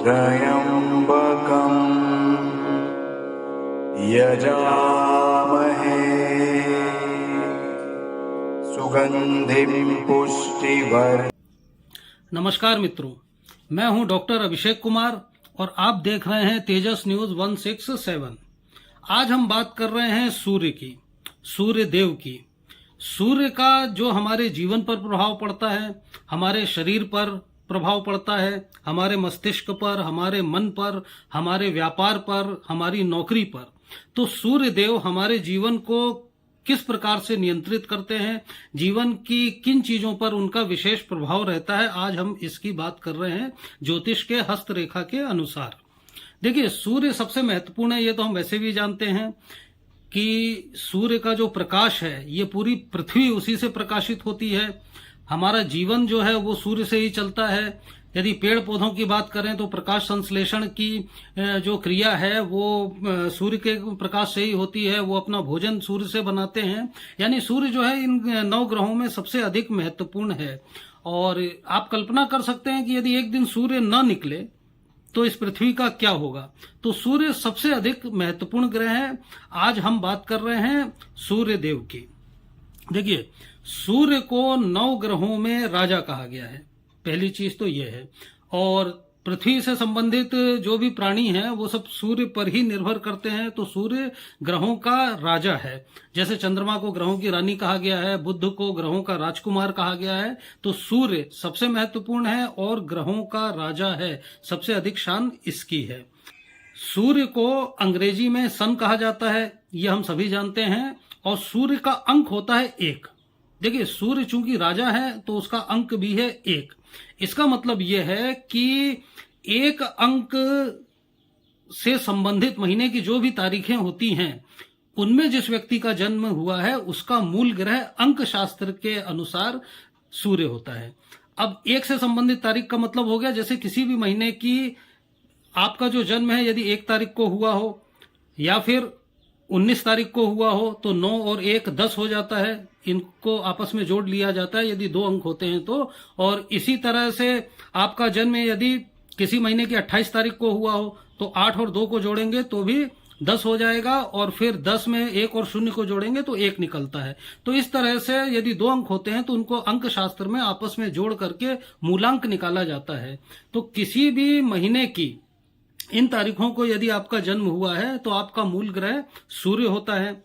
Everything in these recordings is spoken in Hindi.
त्र्यम्बकम् यजामहे सुगंधिं पुष्टिवर्धनम्। नमस्कार मित्रों, मैं हूं डॉक्टर अभिषेक कुमार और आप देख रहे हैं तेजस न्यूज 167। आज हम बात कर रहे हैं सूर्य की, सूर्य देव की। सूर्य का जो हमारे जीवन पर प्रभाव पड़ता है, हमारे शरीर पर प्रभाव पड़ता है, हमारे मस्तिष्क पर, हमारे मन पर, हमारे व्यापार पर, हमारी नौकरी पर। तो सूर्य देव हमारे जीवन को किस प्रकार से नियंत्रित करते हैं, जीवन की किन चीजों पर उनका विशेष प्रभाव रहता है, आज हम इसकी बात कर रहे हैं ज्योतिष के हस्तरेखा के अनुसार। देखिए, सूर्य सबसे महत्वपूर्ण है, ये तो हम वैसे भी जानते हैं कि सूर्य का जो प्रकाश है ये पूरी पृथ्वी उसी से प्रकाशित होती है। हमारा जीवन जो है वो सूर्य से ही चलता है। यदि पेड़ पौधों की बात करें तो प्रकाश संश्लेषण की जो क्रिया है वो सूर्य के प्रकाश से ही होती है। वो अपना भोजन सूर्य से बनाते हैं। यानी सूर्य जो है इन 9 ग्रहों में सबसे अधिक महत्वपूर्ण है। और आप कल्पना कर सकते हैं कि यदि एक दिन सूर्य न निकले तो इस पृथ्वी का क्या होगा। तो सूर्य सबसे अधिक महत्वपूर्ण ग्रह है। आज हम बात कर रहे हैं सूर्य देव की। देखिए, सूर्य को 9 ग्रहों में राजा कहा गया है, पहली चीज तो यह है। और पृथ्वी से संबंधित जो भी प्राणी हैं वो सब सूर्य पर ही निर्भर करते हैं। तो सूर्य ग्रहों का राजा है। जैसे चंद्रमा को ग्रहों की रानी कहा गया है, बुध को ग्रहों का राजकुमार कहा गया है, तो सूर्य सबसे महत्वपूर्ण है और ग्रहों का राजा है। सबसे अधिक शान इसकी है। सूर्य को अंग्रेजी में सन कहा जाता है, ये हम सभी जानते हैं। और सूर्य का अंक होता है 1। देखिए, सूर्य चूंकि राजा है तो उसका अंक भी है 1। इसका मतलब यह है कि 1 अंक से संबंधित महीने की जो भी तारीखें होती हैं उनमें जिस व्यक्ति का जन्म हुआ है उसका मूल ग्रह अंक शास्त्र के अनुसार सूर्य होता है। अब 1 से संबंधित तारीख का मतलब हो गया, जैसे किसी भी महीने की आपका जो जन्म है यदि 1 तारीख को हुआ हो या फिर 19 तारीख को हुआ हो तो 9 और 1 10 हो जाता है। इनको आपस में जोड़ लिया जाता है यदि 2 अंक होते हैं तो। और इसी तरह से आपका जन्म यदि किसी महीने की 28 तारीख को हुआ हो तो 8 और 2 को जोड़ेंगे तो भी 10 हो जाएगा। और फिर 10 में 1 और 0 को जोड़ेंगे तो 1 निकलता है। तो इस तरह से यदि 2 अंक होते हैं तो उनको अंक शास्त्र में आपस में जोड़ करके मूलांक निकाला जाता है। तो किसी भी महीने की इन तारीखों को यदि आपका जन्म हुआ है तो आपका मूल ग्रह सूर्य होता है।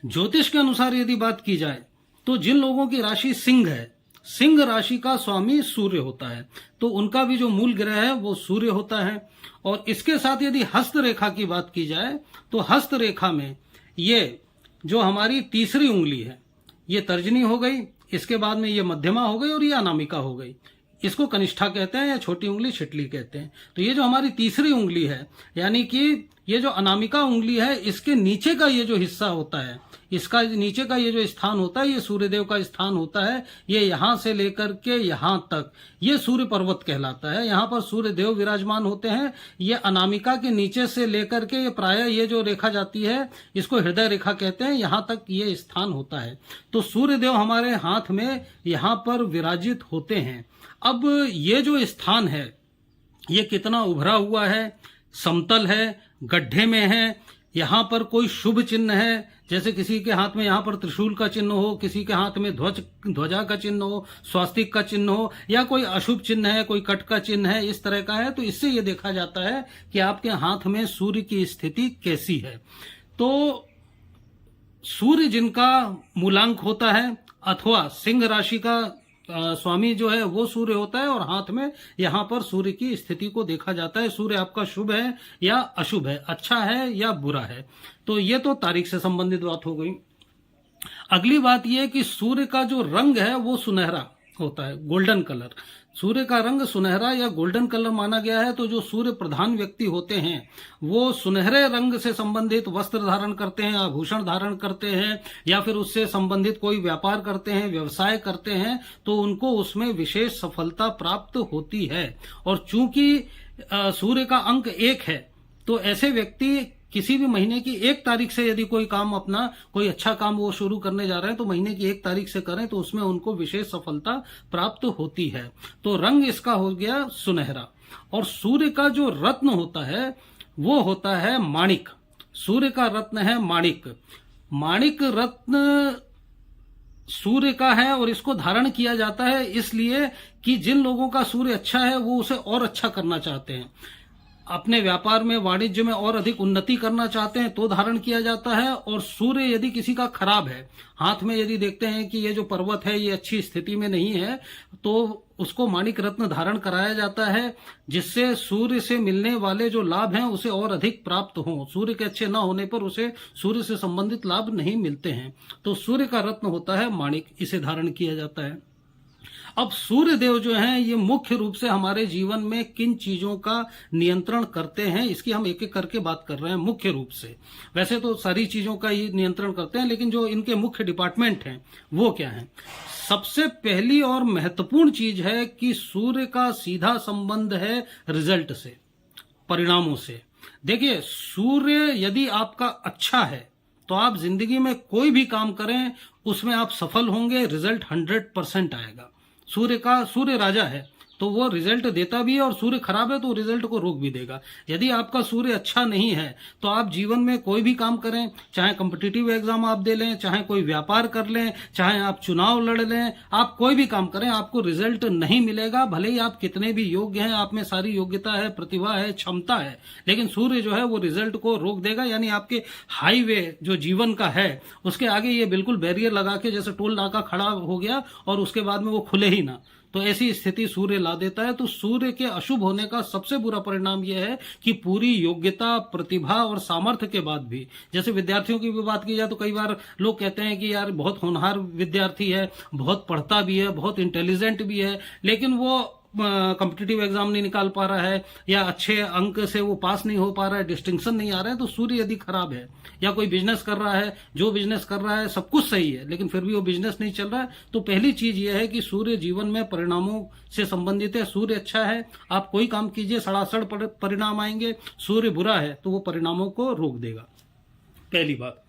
ज्योतिष के अनुसार यदि बात की जाए तो जिन लोगों की राशि सिंह है, सिंह राशि का स्वामी सूर्य होता है, तो उनका भी जो मूल ग्रह है वो सूर्य होता है। और इसके साथ यदि हस्तरेखा की बात की जाए तो हस्तरेखा में ये जो हमारी तीसरी उंगली है ये तर्जनी हो गई, इसके बाद में ये मध्यमा हो गई और ये अनामिका हो गई। इसको कनिष्ठा कहते हैं या छोटी उंगली छिटली कहते हैं। तो ये जो हमारी तीसरी उंगली है, यानी कि ये जो अनामिका उंगली है, इसके नीचे का ये जो हिस्सा होता है, इसका नीचे का ये जो स्थान होता है ये सूर्यदेव का स्थान होता है। ये यहां से लेकर के यहां तक ये सूर्य पर्वत कहलाता है। यहां पर सूर्यदेव विराजमान होते हैं। ये अनामिका के नीचे से लेकर के ये प्रायः ये जो रेखा जाती है इसको हृदय रेखा कहते हैं, यहां तक ये स्थान होता है। तो सूर्यदेव हमारे हाथ में यहां पर विराजित होते हैं। अब ये जो स्थान है ये कितना उभरा हुआ है, समतल है, गड्ढे में है, यहाँ पर कोई शुभ चिन्ह है, जैसे किसी के हाथ में यहाँ पर त्रिशूल का चिन्ह हो, किसी के हाथ में ध्वजा का चिन्ह हो, स्वास्तिक का चिन्ह हो, या कोई अशुभ चिन्ह है, कोई कट का चिन्ह है, इस तरह का है, तो इससे ये देखा जाता है कि आपके हाथ में सूर्य की स्थिति कैसी है। तो सूर्य जिनका मूलांक होता है अथवा सिंह राशि का स्वामी जो है वो सूर्य होता है और हाथ में यहाँ पर सूर्य की स्थिति को देखा जाता है। सूर्य आपका शुभ है या अशुभ है, अच्छा है या बुरा है। तो ये तो तारीख से संबंधित बात हो गई। अगली बात यह कि सूर्य का जो रंग है वो सुनहरा होता है, गोल्डन कलर। सूर्य का रंग सुनहरा या गोल्डन कलर माना गया है। तो जो सूर्य प्रधान व्यक्ति होते हैं वो सुनहरे रंग से संबंधित वस्त्र धारण करते हैं, आभूषण धारण करते हैं, या फिर उससे संबंधित कोई व्यापार करते हैं, व्यवसाय करते हैं, तो उनको उसमें विशेष सफलता प्राप्त होती है। और चूंकि सूर्य का अंक 1 है तो ऐसे व्यक्ति किसी भी महीने की 1 तारीख से यदि कोई काम अपना कोई अच्छा काम वो शुरू करने जा रहे हैं तो महीने की 1 तारीख से करें तो उसमें उनको विशेष सफलता प्राप्त होती है। तो रंग इसका हो गया सुनहरा। और सूर्य का जो रत्न होता है वो होता है माणिक। सूर्य का रत्न है माणिक। माणिक रत्न सूर्य का है और इसको धारण किया जाता है इसलिए कि जिन लोगों का सूर्य अच्छा है वो उसे और अच्छा करना चाहते हैं, अपने व्यापार में वाणिज्य में और अधिक उन्नति करना चाहते हैं तो धारण किया जाता है। और सूर्य यदि किसी का खराब है, हाथ में यदि देखते हैं कि ये जो पर्वत है ये अच्छी स्थिति में नहीं है तो उसको माणिक रत्न धारण कराया जाता है, जिससे सूर्य से मिलने वाले जो लाभ हैं उसे और अधिक प्राप्त हों। सूर्य के अच्छे न होने पर उसे सूर्य से संबंधित लाभ नहीं मिलते हैं। तो सूर्य का रत्न होता है माणिक, इसे धारण किया जाता है। अब सूर्य देव जो हैं ये मुख्य रूप से हमारे जीवन में किन चीजों का नियंत्रण करते हैं इसकी हम एक एक करके बात कर रहे हैं। मुख्य रूप से वैसे तो सारी चीजों का ही नियंत्रण करते हैं, लेकिन जो इनके मुख्य डिपार्टमेंट हैं वो क्या है। सबसे पहली और महत्वपूर्ण चीज है कि सूर्य का सीधा संबंध है रिजल्ट से, परिणामों से। देखिए, सूर्य यदि आपका अच्छा है तो आप जिंदगी में कोई भी काम करें उसमें आप सफल होंगे, रिजल्ट 100% आएगा। सूर्य राजा है तो वो रिजल्ट देता भी है, और सूर्य खराब है तो रिजल्ट को रोक भी देगा। यदि आपका सूर्य अच्छा नहीं है तो आप जीवन में कोई भी काम करें, चाहे कॉम्पिटिटिव एग्जाम आप दे लें, चाहे कोई व्यापार कर लें, चाहे आप चुनाव लड़ लें, आप कोई भी काम करें आपको रिजल्ट नहीं मिलेगा। भले ही आप कितने भी योग्य हैं, आप में सारी योग्यता है, प्रतिभा है, क्षमता है, लेकिन सूर्य जो है वो रिजल्ट को रोक देगा। यानी आपके हाईवे जो जीवन का है उसके आगे ये बिल्कुल बैरियर लगा के जैसे टोल नाका खड़ा हो गया और उसके बाद में वो खुले ही ना, तो ऐसी स्थिति सूर्य ला देता है। तो सूर्य के अशुभ होने का सबसे बुरा परिणाम यह है कि पूरी योग्यता, प्रतिभा और सामर्थ्य के बाद भी, जैसे विद्यार्थियों की भी बात की जाए तो कई बार लोग कहते हैं कि यार बहुत होनहार विद्यार्थी है, बहुत पढ़ता भी है, बहुत इंटेलिजेंट भी है, लेकिन वो कॉम्पिटिटिव एग्जाम नहीं निकाल पा रहा है या अच्छे अंक से वो पास नहीं हो पा रहा है, डिस्टिंक्शन नहीं आ रहा है, तो सूर्य यदि खराब है। या कोई बिजनेस कर रहा है, जो बिजनेस कर रहा है सब कुछ सही है लेकिन फिर भी वो बिजनेस नहीं चल रहा है, तो पहली चीज ये है कि सूर्य जीवन में परिणामों से संबंधित है। सूर्य अच्छा है, आप कोई काम कीजिए सड़ासड़ परिणाम आएंगे। सूर्य बुरा है तो वो परिणामों को रोक देगा, पहली बात।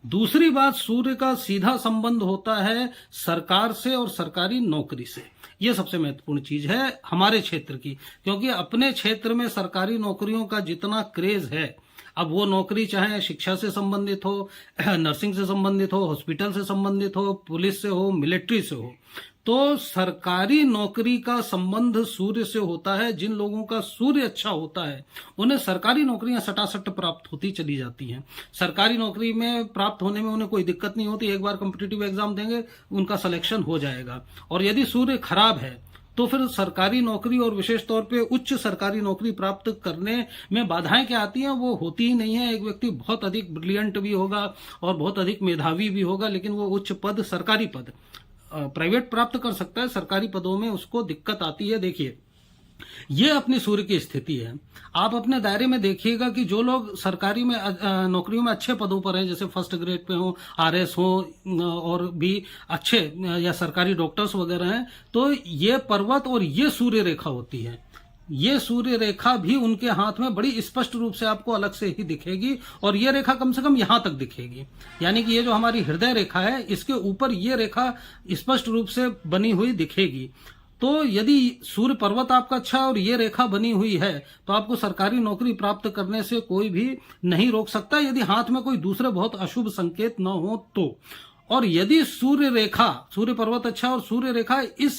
दूसरी बात, सूर्य का सीधा संबंध होता है सरकार से और सरकारी नौकरी से। यह सबसे महत्वपूर्ण चीज है हमारे क्षेत्र की, क्योंकि अपने क्षेत्र में सरकारी नौकरियों का जितना क्रेज है, अब वो नौकरी चाहे शिक्षा से संबंधित हो, नर्सिंग से संबंधित हो, हॉस्पिटल से संबंधित हो, पुलिस से हो, मिलिट्री से हो, तो सरकारी नौकरी का संबंध सूर्य से होता है। जिन लोगों का सूर्य अच्छा होता है उन्हें सरकारी नौकरियां सटासट प्राप्त होती चली जाती हैं। सरकारी नौकरी में प्राप्त होने में उन्हें कोई दिक्कत नहीं होती, एक बार कॉम्पिटिटिव एग्जाम देंगे उनका सिलेक्शन हो जाएगा। और यदि सूर्य खराब है तो फिर सरकारी नौकरी और विशेष तौर पे उच्च सरकारी नौकरी प्राप्त करने में बाधाएं क्या आती हैं, वो होती ही नहीं है। एक व्यक्ति बहुत अधिक ब्रिलियंट भी होगा और बहुत अधिक मेधावी भी होगा, लेकिन वो उच्च पद, सरकारी पद, प्राइवेट प्राप्त कर सकता है, सरकारी पदों में उसको दिक्कत आती है। देखिए, ये अपनी सूर्य की स्थिति है। आप अपने दायरे में देखिएगा कि जो लोग सरकारी में नौकरियों में अच्छे पदों पर हैं, जैसे फर्स्ट ग्रेड पे हो, आरएस हो और भी अच्छे या सरकारी डॉक्टर्स वगैरह हैं, तो ये पर्वत और ये सूर्य रेखा होती है। ये सूर्य रेखा भी उनके हाथ में बड़ी स्पष्ट रूप से आपको अलग से ही दिखेगी, और ये रेखा कम से कम यहां तक दिखेगी। यानी कि ये जो हमारी हृदय रेखा है इसके ऊपर ये रेखा स्पष्ट रूप से बनी हुई दिखेगी। तो यदि सूर्य पर्वत आपका अच्छा और ये रेखा बनी हुई है तो आपको सरकारी नौकरी प्राप्त करने से कोई भी नहीं रोक सकता, यदि हाथ में कोई दूसरे बहुत अशुभ संकेत न हो तो। और यदि सूर्य रेखा, सूर्य पर्वत अच्छा और सूर्य रेखा इस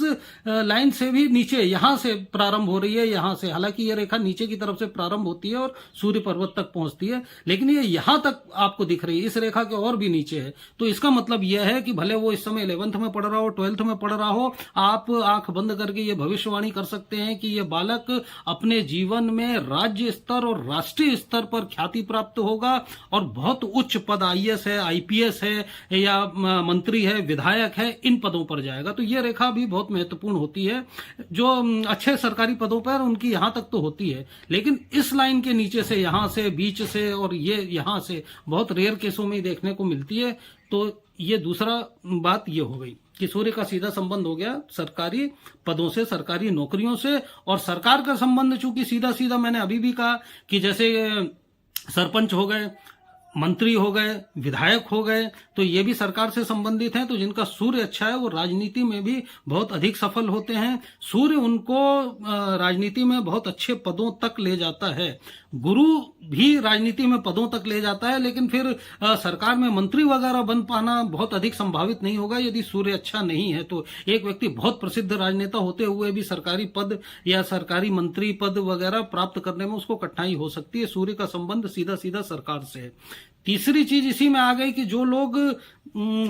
लाइन से भी नीचे, यहां से प्रारंभ हो रही है, यहां से, हालांकि ये रेखा नीचे की तरफ से प्रारंभ होती है और सूर्य पर्वत तक पहुंचती है, लेकिन ये यहां तक आपको दिख रही है, इस रेखा के और भी नीचे है, तो इसका मतलब यह है कि भले वो इस समय 11th में पढ़ रहा हो, 12th में पढ़ रहा हो, आप आंख बंद करके ये भविष्यवाणी कर सकते हैं कि ये बालक अपने जीवन में राज्य स्तर और राष्ट्रीय स्तर पर ख्याति प्राप्त होगा और बहुत उच्च पद, आईएएस है, आईपीएस है या मंत्री है, विधायक है, इन पदों पर जाएगा। तो ये रेखा भी बहुत महत्वपूर्ण होती है। जो अच्छे सरकारी पदों पर उनकी यहां तक तो होती है, लेकिन इस लाइन के नीचे से, यहां से, बीच से और ये यहां से बहुत रेयर केसों में देखने को मिलती है। तो ये दूसरा बात ये हो गई कि सूर्य का सीधा संबंध हो गया सरकारी पदों से, सरकारी नौकरियों से। और सरकार का संबंध चूंकि सीधा सीधा, मैंने अभी भी कहा कि जैसे सरपंच हो गए, मंत्री हो गए, विधायक हो गए, तो ये भी सरकार से संबंधित हैं। तो जिनका सूर्य अच्छा है वो राजनीति में भी बहुत अधिक सफल होते हैं। सूर्य उनको राजनीति में बहुत अच्छे पदों तक ले जाता है। गुरु भी राजनीति में पदों तक ले जाता है, लेकिन फिर सरकार में मंत्री वगैरह बन पाना बहुत अधिक संभावित नहीं होगा यदि सूर्य अच्छा नहीं है। तो एक व्यक्ति बहुत प्रसिद्ध राजनेता होते हुए भी सरकारी पद या सरकारी मंत्री पद वगैरह प्राप्त करने में उसको कठिनाई हो सकती है। सूर्य का संबंध सीधा सीधा सरकार से है। तीसरी चीज इसी में आ गई कि जो लोग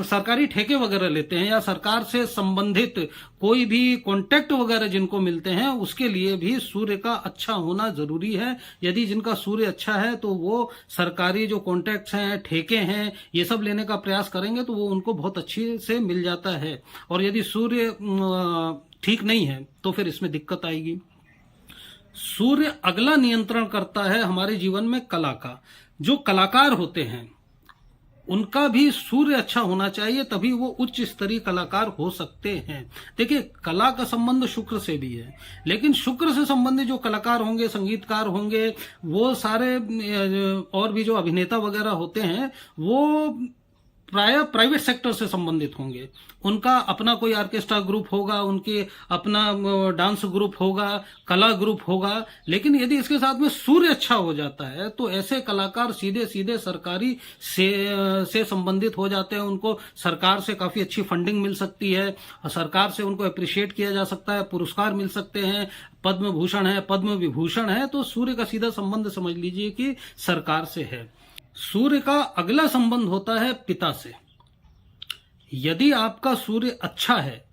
सरकारी ठेके वगैरह लेते हैं या सरकार से संबंधित कोई भी कॉन्ट्रैक्ट वगैरह जिनको मिलते हैं, उसके लिए भी सूर्य का अच्छा होना जरूरी है। यदि जिनका सूर्य अच्छा है तो वो सरकारी जो कॉन्ट्रैक्ट्स हैं, ठेके हैं, ये सब लेने का प्रयास करेंगे तो वो उनको बहुत अच्छे से मिल जाता है। और यदि सूर्य ठीक नहीं है तो फिर इसमें दिक्कत आएगी। सूर्य अगला नियंत्रण करता है हमारे जीवन में कला का। जो कलाकार होते हैं उनका भी सूर्य अच्छा होना चाहिए, तभी वो उच्च स्तरीय कलाकार हो सकते हैं। देखिए, कला का संबंध शुक्र से भी है, लेकिन शुक्र से संबंधित जो कलाकार होंगे, संगीतकार होंगे, वो सारे और भी जो अभिनेता वगैरह होते हैं वो प्राय प्राइवेट सेक्टर से संबंधित होंगे। उनका अपना कोई ऑर्केस्ट्रा ग्रुप होगा, उनके अपना डांस ग्रुप होगा, कला ग्रुप होगा। लेकिन यदि इसके साथ में सूर्य अच्छा हो जाता है तो ऐसे कलाकार सीधे सीधे सरकारी से संबंधित हो जाते हैं। उनको सरकार से काफी अच्छी फंडिंग मिल सकती है, सरकार से उनको अप्रिशिएट किया जा सकता है, पुरस्कार मिल सकते हैं, पद्म भूषण है, पद्म विभूषण है। तो सूर्य का सीधा संबंध समझ लीजिए कि सरकार से है। सूर्य का अगला संबंध होता है पिता से। यदि आपका सूर्य अच्छा है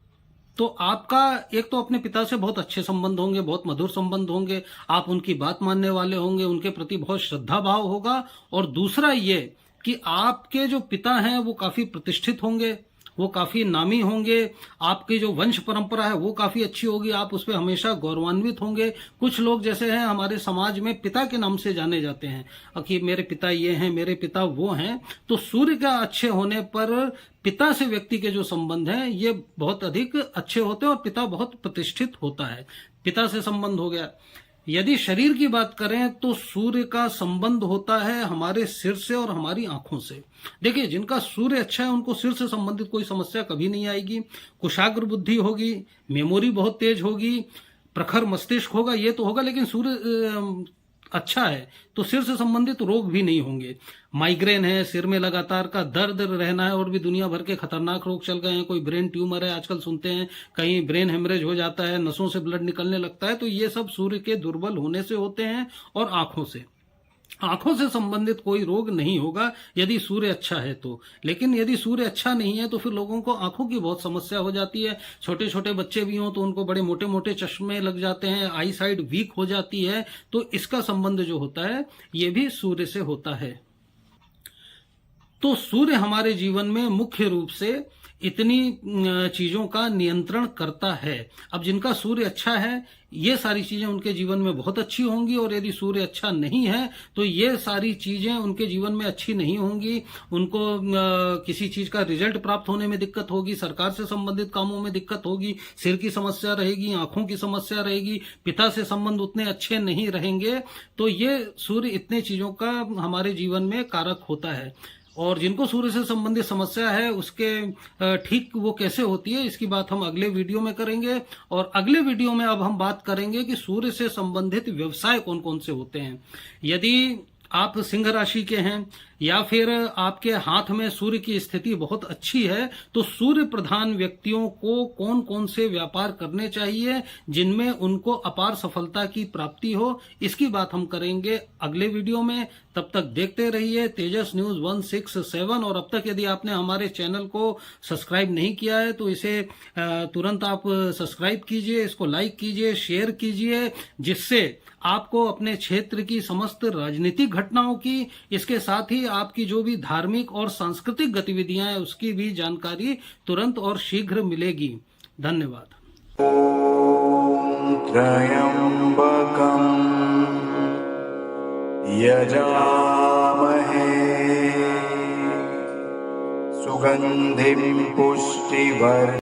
तो आपका एक तो अपने पिता से बहुत अच्छे संबंध होंगे, बहुत मधुर संबंध होंगे, आप उनकी बात मानने वाले होंगे, उनके प्रति बहुत श्रद्धा भाव होगा। और दूसरा ये कि आपके जो पिता हैं वो काफी प्रतिष्ठित होंगे, वो काफी नामी होंगे, आपकी जो वंश परंपरा है वो काफी अच्छी होगी, आप उस पर हमेशा गौरवान्वित होंगे। कुछ लोग जैसे हैं हमारे समाज में पिता के नाम से जाने जाते हैं कि मेरे पिता ये हैं, मेरे पिता वो हैं। तो सूर्य का अच्छे होने पर पिता से व्यक्ति के जो संबंध हैं ये बहुत अधिक अच्छे होते हैं और पिता बहुत प्रतिष्ठित होता है। पिता से संबंध हो गया। यदि शरीर की बात करें तो सूर्य का संबंध होता है हमारे सिर से और हमारी आंखों से। देखिए, जिनका सूर्य अच्छा है उनको सिर से संबंधित कोई समस्या कभी नहीं आएगी। कुशाग्र बुद्धि होगी, मेमोरी बहुत तेज होगी, प्रखर मस्तिष्क होगा, ये तो होगा। लेकिन सूर्य अच्छा है तो सिर से संबंधित रोग भी नहीं होंगे। माइग्रेन है, सिर में लगातार का दर्द रहना है, और भी दुनिया भर के खतरनाक रोग चल गए हैं। कोई ब्रेन ट्यूमर है, आजकल सुनते हैं, कहीं ब्रेन हेमरेज हो जाता है, नसों से ब्लड निकलने लगता है। तो ये सब सूर्य के दुर्बल होने से होते हैं। और आंखों से संबंधित कोई रोग नहीं होगा यदि सूर्य अच्छा है तो। लेकिन यदि सूर्य अच्छा नहीं है तो फिर लोगों को आंखों की बहुत समस्या हो जाती है। छोटे छोटे बच्चे भी हों तो उनको बड़े मोटे मोटे चश्मे लग जाते हैं, आई साइड वीक हो जाती है। तो इसका संबंध जो होता है ये भी सूर्य से होता है। तो सूर्य हमारे जीवन में मुख्य रूप से इतनी चीजों का नियंत्रण करता है। अब जिनका सूर्य अच्छा है ये सारी चीजें उनके जीवन में बहुत अच्छी होंगी, और यदि सूर्य अच्छा नहीं है तो ये सारी चीजें उनके जीवन में अच्छी नहीं होंगी। उनको किसी चीज का रिजल्ट प्राप्त होने में दिक्कत होगी, सरकार से संबंधित कामों में दिक्कत होगी, सिर की समस्या रहेगी, आंखों की समस्या रहेगी, पिता से संबंध उतने अच्छे नहीं रहेंगे। तो ये सूर्य इतने चीजों का हमारे जीवन में कारक होता है। और जिनको सूर्य से संबंधित समस्या है उसके ठीक वो कैसे होती है इसकी बात हम अगले वीडियो में करेंगे। और अगले वीडियो में अब हम बात करेंगे कि सूर्य से संबंधित व्यवसाय कौन कौन से होते हैं। यदि आप सिंह राशि के हैं या फिर आपके हाथ में सूर्य की स्थिति बहुत अच्छी है तो सूर्य प्रधान व्यक्तियों को कौन कौन से व्यापार करने चाहिए जिनमें उनको अपार सफलता की प्राप्ति हो, इसकी बात हम करेंगे अगले वीडियो में। तब तक देखते रहिए तेजस न्यूज 167। और अब तक यदि आपने हमारे चैनल को सब्सक्राइब नहीं किया है तो इसे तुरंत आप सब्सक्राइब कीजिए, इसको लाइक कीजिए, शेयर कीजिए, जिससे आपको अपने क्षेत्र की समस्त राजनीतिक घटनाओं की, इसके साथ ही आपकी जो भी धार्मिक और सांस्कृतिक गतिविधियां हैं उसकी भी जानकारी तुरंत और शीघ्र मिलेगी। धन्यवाद। ॐ त्र्यम्बकम् यजामहे सुगन्धिं पुष्टिवर्धनम्